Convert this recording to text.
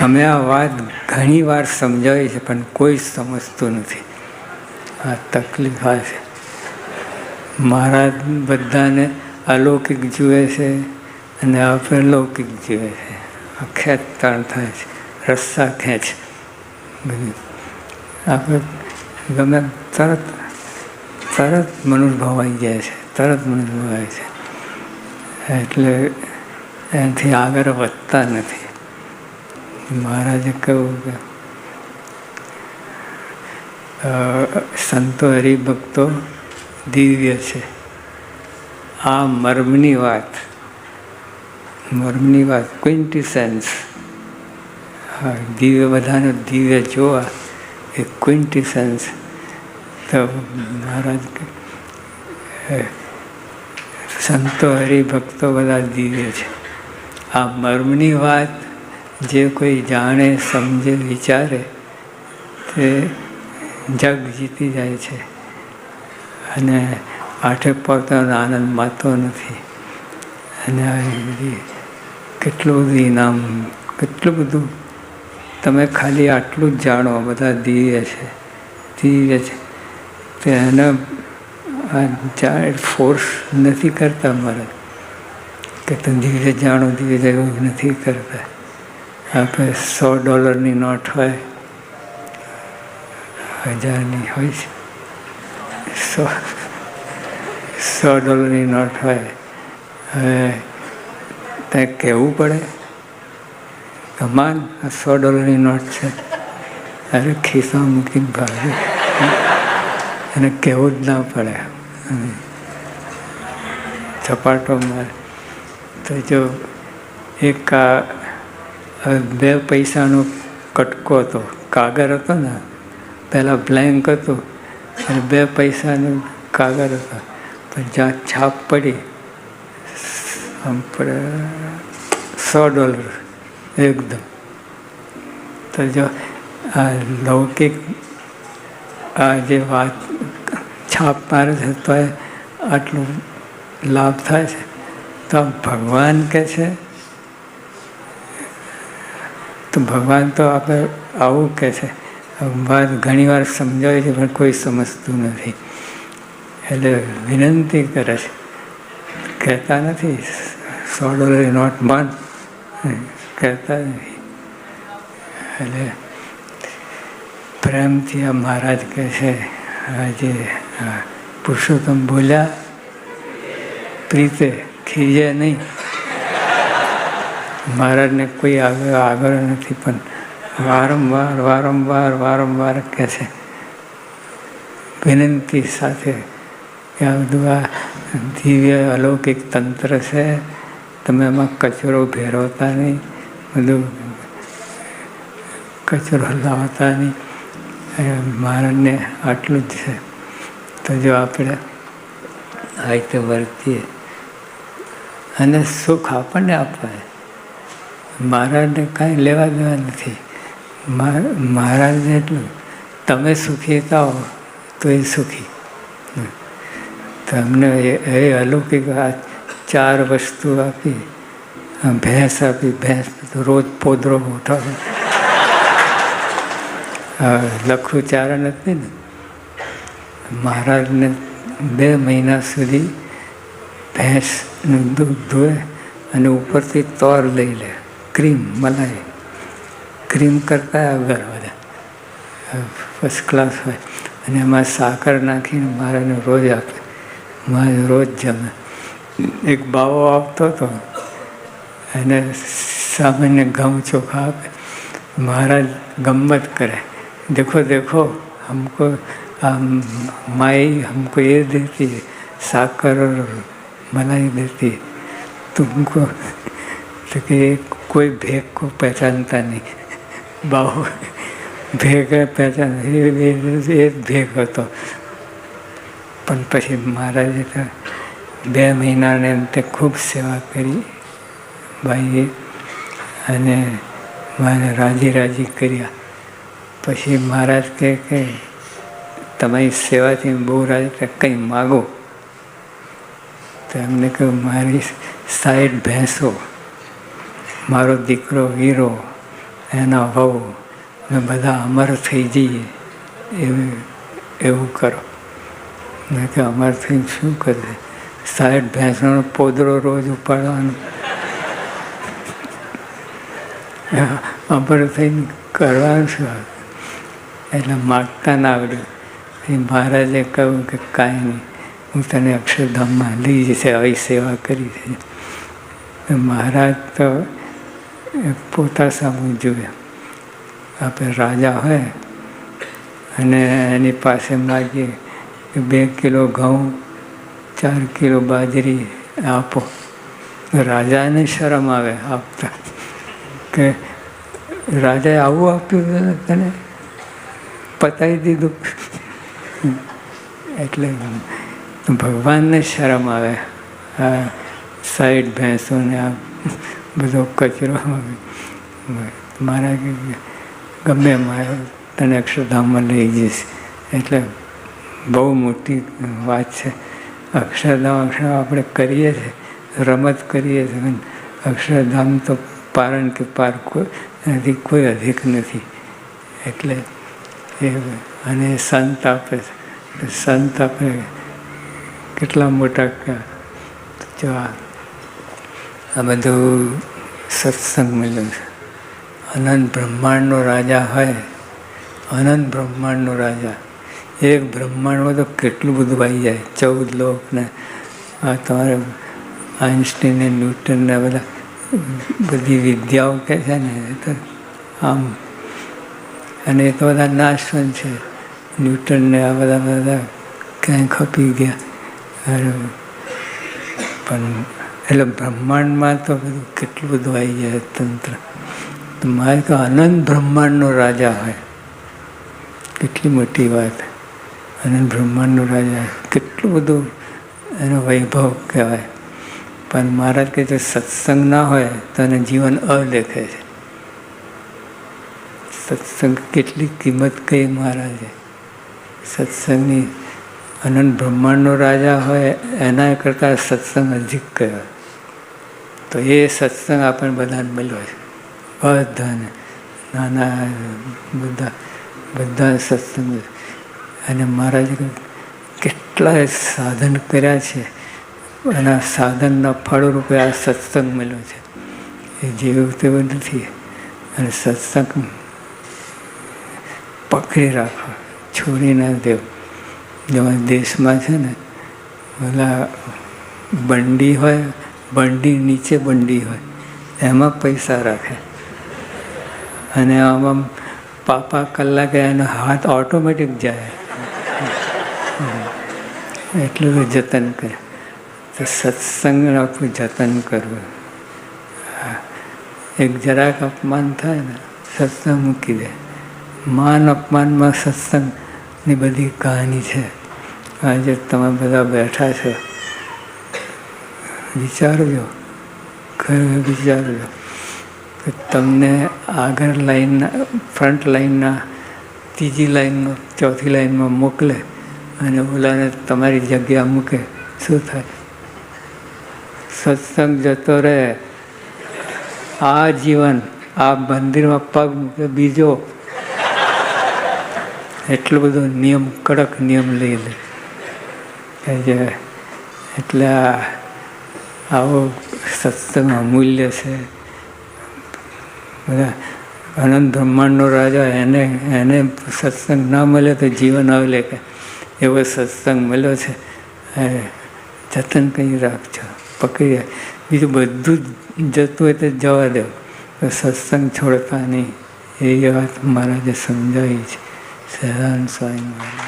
અમે આ વાત ઘણી વાર સમજાવી છે પણ કોઈ સમજતું નથી. આ તકલીફ આ છે. મહારાજ બધાને અલૌકિક જુએ છે અને આપણે લૌકિક જુએ છે. આ ખેંચતાણ થાય છે, રસ્સા ખેંચ. બધું આપણે ગમે તરત મનુભવ આવી જાય છે, તરત મનુભવ આવે છે. એટલે એનાથી આગળ વધતા નથી. મહારાજે કહ્યું કે સંતો હરિભક્તો દિવ્ય છે. આ મર્મની વાત ક્વિન્ટિસેન્સ. હા, દિવ્ય બધાને દિવ્ય જોવા એ ક્વિન્ટિસેન્સ. તો મહારાજ સંતો હરિભક્તો બધા દિવ્ય છે. આ મર્મની વાત જે કોઈ જાણે, સમજે, વિચારે તે જગ જીતી જાય છે અને આઠે પોતાનો આનંદ માનતો નથી. અને કેટલું બધું ઇનામ, કેટલું બધું. તમે ખાલી આટલું જ જાણો, બધા દિવ્ય છે. તે એને ફોર્સ નથી કરતા મારે કે તમે દિવ્ય જાણો, દિવ્ય એવું નથી કરતા. આપણે $100 નોટ હોય, 1000 હોય છે, $100 નોટ હોય. હવે ત્યાં કહેવું પડે કમાન આ $100 નોટ છે, અરે ખિસ્સામાં મૂકીને ભાગે. એને કહેવું જ ના પડે, ઝપાટો મારે. તો જો એક 2 પૈસાનો કટકો હતો, કાગળ હતો ને, પહેલાં બ્લેન્ક હતું અને 2 પૈસાનું કાગળ હતો. પણ જ્યાં છાપ પડી આમ પડે $100 એકદમ. તો જો આ લૌકિક આ જે વાત છાપ મારે છે તો આટલું લાભ થાય છે. તો ભગવાન કહે છે, તો ભગવાન તો આપણે આવું કહે છે. વાત ઘણી વાર સમજાવે છે પણ કોઈ સમજતું નથી. એટલે વિનંતી કરે છે, કહેતા નથી $100 નોટ બંધ, કહેતા નથી. એટલે પ્રેમથી આ મહારાજ કહે છે, આજે પુરુષોત્તમ બોલ્યા પ્રીતે ખીજે નહીં. મહારાજને કોઈ આગળ નથી પણ વારંવાર કહે છે વિનંતી સાથે કે આ બધું આ દિવ્ય અલૌકિક તંત્ર છે, તમે એમાં કચરો ભેરવતા નહીં, બધું કચરો લાવતા નહીં. મહારાજને આટલું જ છે. તો જો આપણે આ રીતે વર્તીએ અને સુખ આપણને આપવાય, મહારાજને કાંઈ લેવા દેવા નથી. મહારાજને એટલું તમે સુખી થાઓ તો એ સુખી. તમને એ અલૌકિક આ 4 વસ્તુ આપી, ભેંસ આપી, ભેંસ તો રોજ પોદરો ઉઠાવે. લખું ચારણ નથી ને, મહારાજને 2 મહિના સુધી ભેંસનું દૂધ ધોએ અને ઉપરથી તોર લઈ લે, ક્રીમ મલાઈ. ક્રીમ કરતા આગળ બધા ફર્સ્ટ ક્લાસ હોય અને એમાં સાકર નાખીને મારાને રોજ આપે. મારે રોજ જમે. એક બાવો આવતો હતો, એને સામાન્ય ઘઉં ચોખા આપે. મહારાજ ગમ્મત કરે, देखो हमको माई हमको ये देती है, साकर और मलाई देती है, तुमको तो कि कोई भेग को पहचानता नहीं. बाहु भेग पहचान એ ભેગ હતો. પણ પછી મહારાજે 2 મહિનાને અંતે ખૂબ સેવા કરી ભાઈએ અને મને રાજી કર્યા. પછી મહારાજ કહે કે તમારી સેવાથી બહુ રાજી, કંઈ માગો. તો એમને કહ્યું મારી 60 ભેંસો, મારો દીકરો વીરો એના વહુ અમે બધા અમર થઈ જઈએ એવું કરો. મેં કે અમર થઈને શું કરે? 60 ભેંસનો પોદરો રોજ ઉપાડવાનો. અમર થઈને કરવાનું શું? એટલે માગતા ના આવડ્યું. મહારાજે કહ્યું કે કાંઈ નહીં, હું તને અક્ષરધામમાં લઈ જશે, આવી સેવા કરી છે. મહારાજ તો પોતા સામું જોઈએ. આપણે રાજા હોય અને એની પાસે માગીએ કે 2 કિલો ઘઉં, 4 કિલો બાજરી આપો, રાજાને શરમ આવે આપતા, કે રાજાએ આવું આપ્યું તને, પતાવી દીધું. એટલે ભગવાનને શરમ આવે. આ 60 ભેંસોને આ બધો કચરો. મારા ગમે મારે તને અક્ષરધામમાં લઈ જઈશ. એટલે બહુ મોટી વાત છે. અક્ષરધામ આપણે કરીએ છીએ, રમત કરીએ છીએ. અક્ષરધામ તો પારણ કે પાર એનાથી કોઈ અધિક નથી. એટલે એ અને સંત આપે છે. સંત આપે કેટલા મોટા. જો આ બધું સત્સંગ મળ્યું છે. અનંત બ્રહ્માંડનો રાજા હોય, અનંત બ્રહ્માંડનો રાજા, એક બ્રહ્માંડમાં તો કેટલું બધું આવી જાય. 14 લોકને આ તમારે આઇન્સ્ટીન ને ન્યૂટન ને બધા બધી વિદ્યાઓ કહે છે ને, તો આમ. અને એ તો બધા નાશવંત છે. ન્યૂટનને આ બધા ક્યાંય ખપી ગયા. પણ એટલે બ્રહ્માંડમાં તો બધું કેટલું બધું આવી જાય તંત્ર. તો મારે તો અનંત બ્રહ્માંડનો રાજા હોય, કેટલી મોટી વાત. અનંત બ્રહ્માંડનો રાજા કેટલું બધું એનો વૈભવ કહેવાય. પણ મહારાજ કહે છે સત્સંગ ના હોય તો એને જીવન અદેખે છે. સત્સંગ કેટલી કિંમત કહી મહારાજે. સત્સંગની અનંત બ્રહ્માંડનો રાજા હોય એના કરતાં સત્સંગ અધિક કહેવાય. તો એ સત્સંગ આપણને બધાને મળ્યો છે. બધાને નાના બધા સત્સંગ. અને મહારાજે કેટલાય સાધન કર્યા છે. એના સાધનના ફળ રૂપે આ સત્સંગ મળ્યો છે. એ જેવું તેવું નથી. અને સત્સંગ પકડી રાખો, છોડી ના દેવ. જેમાં દેશમાં છે ને ઓલા બંડી હોય, બંડી નીચે બંડી હોય, એમાં પૈસા રાખે. અને આમાં પાપા કલાકે એનો હાથ ઓટોમેટિક જાય. એટલું તો જતન કરે. તો સત્સંગ આપણું જતન કરવું. એક જરાક અપમાન થાય ને સત્સંગ મૂકી દે. માન અપમાનમાં સત્સંગની બધી કહાની છે. આજે તમે બધા બેઠા છો, વિચારજો, ખરેખર વિચારજો કે તમને આગળ લાઈનના, ફ્રન્ટ લાઈનના, ત્રીજી લાઈનનો, ચોથી લાઈનમાં મોકલે અને ઓલાને તમારી જગ્યા મૂકે, શું થાય? સત્સંગ જતો રહે. આ જીવન આ મંદિરમાં પગ મૂકે બીજો. એટલો બધો નિયમ, કડક નિયમ લઈ લે. એટલે આવો સત્સંગ અમૂલ્ય છે. બધા અનંત બ્રહ્માંડનો રાજા, એને સત્સંગ ના મળે તો જીવન આવે કે એવો સત્સંગ મળ્યો છે. જતન કરી રાખજો, પકડી. બીજું બધું જતું હોય તો જવા દો, સત્સંગ છોડતા નહીં. એ વાત મહારાજે સમજાવી છે. સહજાનંદ સ્વામી મહારાજ.